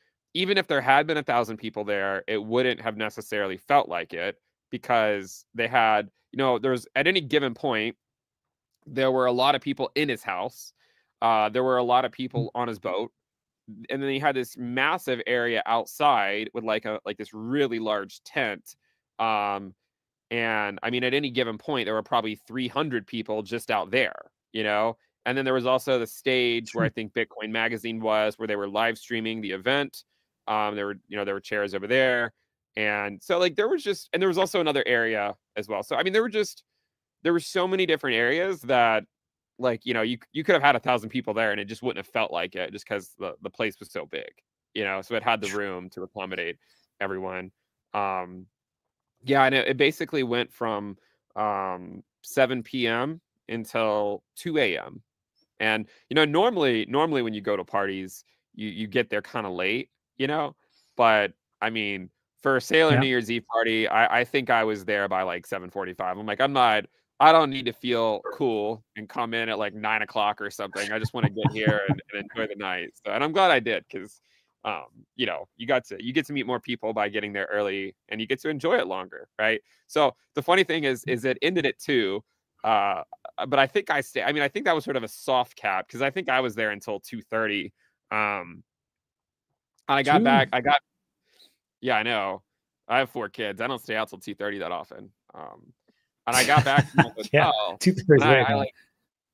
if there had been 1,000 people there, it wouldn't have necessarily felt like it, because they had, there's at any given point, there were a lot of people in his house. There were a lot of people on his boat. And then he had this massive area outside with like this really large tent. And I mean, at any given point, there were probably 300 people just out there, And then there was also the stage where I think Bitcoin Magazine was, where they were live streaming the event. There were chairs over there. And so like there was also another area as well. So I mean, there were so many different areas that like, you know, you could have had 1,000 people there and it just wouldn't have felt like it, just because the place was so big, you know, so it had the room to accommodate everyone. Yeah, and it basically went from 7 p.m. until 2 a.m. And you know, normally when you go to parties, you get there kind of late, you know, but I mean, for a Sailor Yeah. New Year's Eve party, I think I was there by like 7:45. I'm like, I don't need to feel cool and come in at like 9 o'clock or something. I just want to get here and enjoy the night. So, and I'm glad I did, because you know, you get to meet more people by getting there early, and you get to enjoy it longer, right? So the funny thing is it ended at 2. But I think I mean, I think that was sort of a soft cap, because I think I was there until 2:30. And I got back. Yeah, I know. I have 4 kids. I don't stay out till 2:30 that often. And I got back from the Yeah, hotel. 2:30 is And late, man.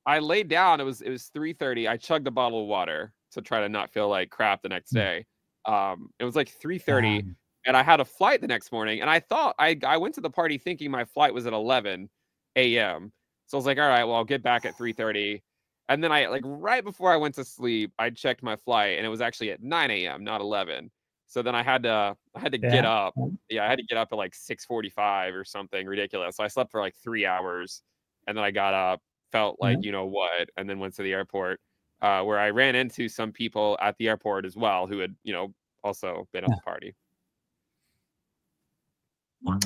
I laid down. It was 3:30. I chugged a bottle of water to try to not feel like crap the next day. It was like 3:30, and I had a flight the next morning. And I thought I went to the party thinking my flight was at 11 a.m. So I was like, all right, well, I'll get back at 3:30. And then I, like, right before I went to sleep, I checked my flight, and it was actually at 9 a.m., not 11. So then I had to get up. Yeah, I had to get up at like 6:45 or something ridiculous. So I slept for like 3 hours, and then I got up, felt like, you know what, and then went to the airport, where I ran into some people at the airport as well who had, you know, also been at the party.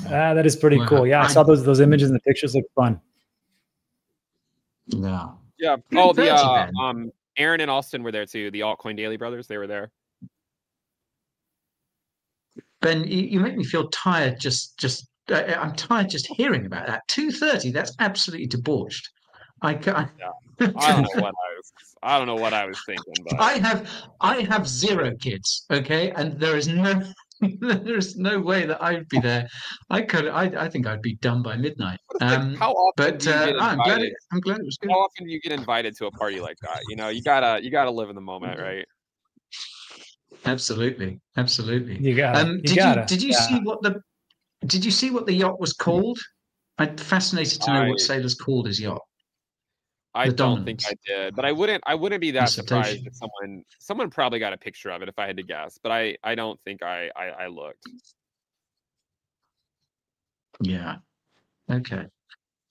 That is pretty cool. Yeah, I saw those images and the pictures look fun. Yeah. Yeah. Oh, the Aaron and Austin were there too. The Altcoin Daily brothers, they were there. Ben, you make me feel tired. I'm tired just hearing about that. 2:30. That's absolutely debauched. I don't know what I was thinking, but I have 0 kids. Okay, and there is no way that I'd be there. I think I'd be done by midnight. How often do you get invited? I'm glad it was good. How often do you get invited to a party like that? You know, you gotta live in the moment, right? Absolutely. You gotta. Did you see what the yacht was called? I'm fascinated to know what Sailor's called his yacht. I don't think I did, but I wouldn't be that surprised if someone probably got a picture of it if I had to guess, but I don't think I looked. Yeah. Okay.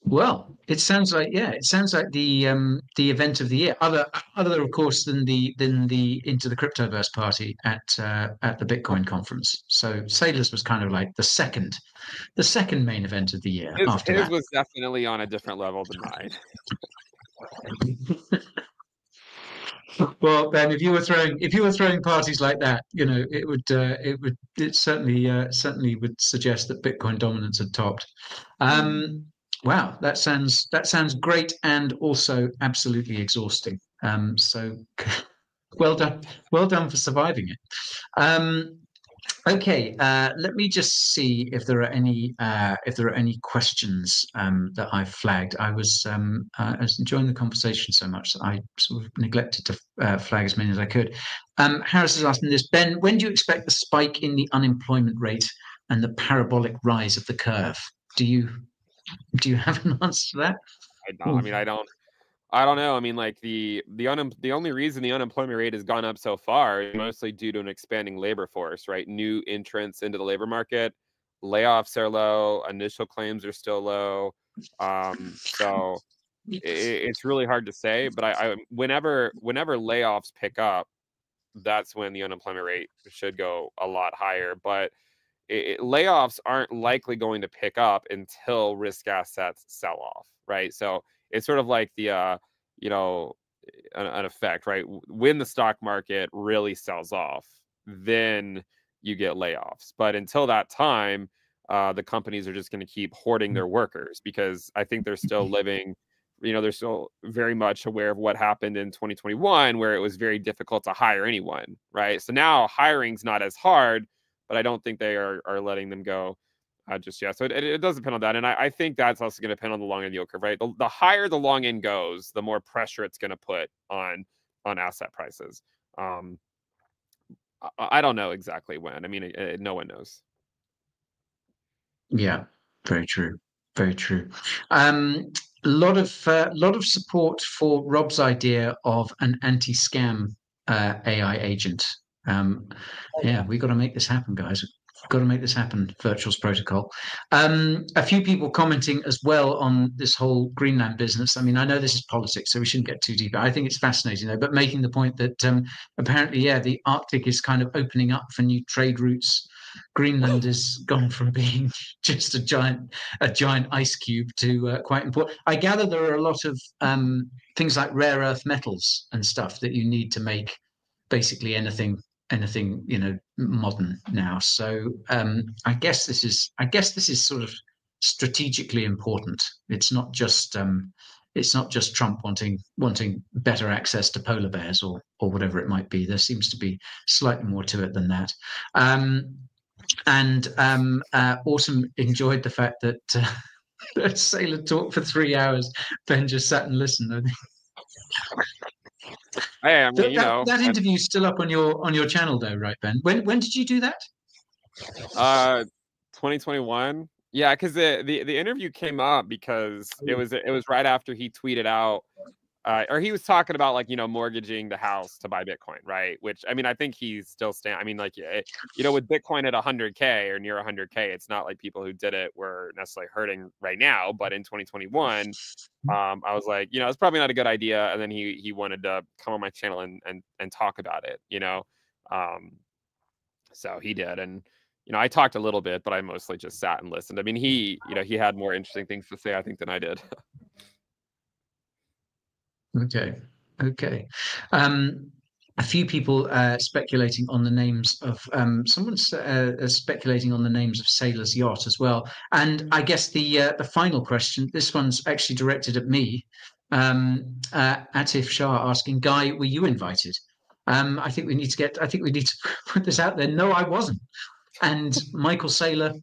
Well, it sounds like the event of the year. Other of course than the Into the Cryptoverse party at the Bitcoin conference. So Sailors was kind of like the second main event of the year. His was definitely on a different level than mine. Well, Ben, if you were throwing parties like that, you know, it certainly would suggest that Bitcoin dominance had topped. Wow, that sounds great and also absolutely exhausting. So well done for surviving it. Okay, let me just see if there are any questions that I've flagged. I was enjoying the conversation so much that I sort of neglected to flag as many as I could. Harris is asking this: Ben, when do you expect the spike in the unemployment rate and the parabolic rise of the curve? Do you have an answer to that? I mean, I don't know. I mean, like the only reason the unemployment rate has gone up so far is mostly due to an expanding labor force, right? New entrants into the labor market, layoffs are low, initial claims are still low. So it's really hard to say. But I whenever layoffs pick up, that's when the unemployment rate should go a lot higher. But layoffs aren't likely going to pick up until risk assets sell off, right? So it's sort of like the you know, an effect, right? When the stock market really sells off, then you get layoffs. But until that time, the companies are just going to keep hoarding their workers, because I think they're still living, you know, they're still very much aware of what happened in 2021, where it was very difficult to hire anyone, right? So now hiring's not as hard, but I don't think they are letting them go just yet. So it does depend on that. And I think that's also going to depend on the long end yield curve, right? The higher the long end goes, the more pressure it's going to put on asset prices. I don't know exactly when. I mean, no one knows. Yeah, very true. Very true. lot of support for Rob's idea of an anti-scam AI agent. Yeah, we got to make this happen, guys. Got to make this happen. Virtuals Protocol. A few people commenting as well on this whole Greenland business. I mean, I know this is politics, so we shouldn't get too deep. I think it's fascinating, though. But making the point that apparently, yeah, the Arctic is kind of opening up for new trade routes. Greenland has gone from being just a giant ice cube to quite important. I gather there are a lot of things like rare earth metals and stuff that you need to make basically anything modern now. So I guess this is sort of strategically important. It's not just Trump wanting better access to polar bears or whatever it might be. There seems to be slightly more to it than that. Autumn enjoyed the fact that Sailor talked for 3 hours. Ben just sat and listened. I think. Hey, I mean, that interview's still up on your channel, though, right, Ben? When did you do that? 2021. Yeah, because the interview came up because it was right after he tweeted out, or he was talking about like mortgaging the house to buy Bitcoin, right? Which I mean, I think he's still I mean, like with Bitcoin at 100K or near 100K, it's not like people who did it were necessarily hurting right now. But in 2021, I was like, it's probably not a good idea. And then he wanted to come on my channel and talk about it, so he did. And I talked a little bit, but I mostly just sat and listened. I mean, he had more interesting things to say, I think, than I did. Okay. A few people speculating on the names of someone's speculating on the names of Sailor's yacht as well. And I guess the final question, this one's actually directed at me. Atif Shah asking, Guy, were you invited? I think we need to put this out there. No, I wasn't. And Michael Saylor,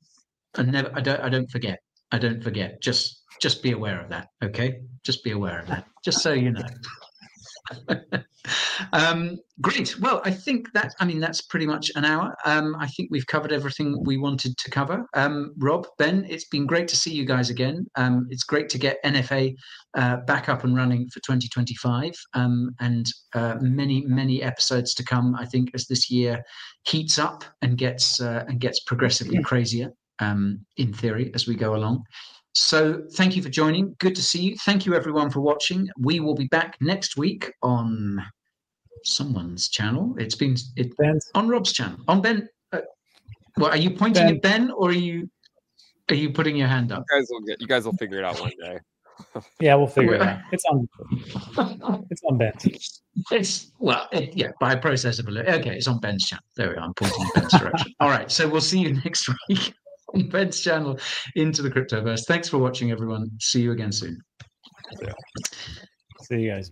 I don't forget. I don't forget. Just be aware of that, okay? Just be aware of that, just so you know. Great. Well, I think that's pretty much an hour. I think we've covered everything we wanted to cover. Rob, Ben, it's been great to see you guys again. It's great to get NFA back up and running for 2025, and many episodes to come, I think, as this year heats up and gets progressively crazier, in theory, as we go along. So thank you for joining. Good to see you. Thank you, everyone, for watching. We will be back next week on someone's channel. It's Ben's. On Rob's channel. On Ben. Well, are you pointing at Ben, or are you putting your hand up? You guys will figure it out one day. Yeah, we'll figure it out. It's on Ben's. By a process of okay, it's on Ben's channel. There we are. I'm pointing in Ben's direction. All right. So we'll see you next week on Ben's channel, Into the Cryptoverse. Thanks for watching, everyone. See you again soon. See you guys.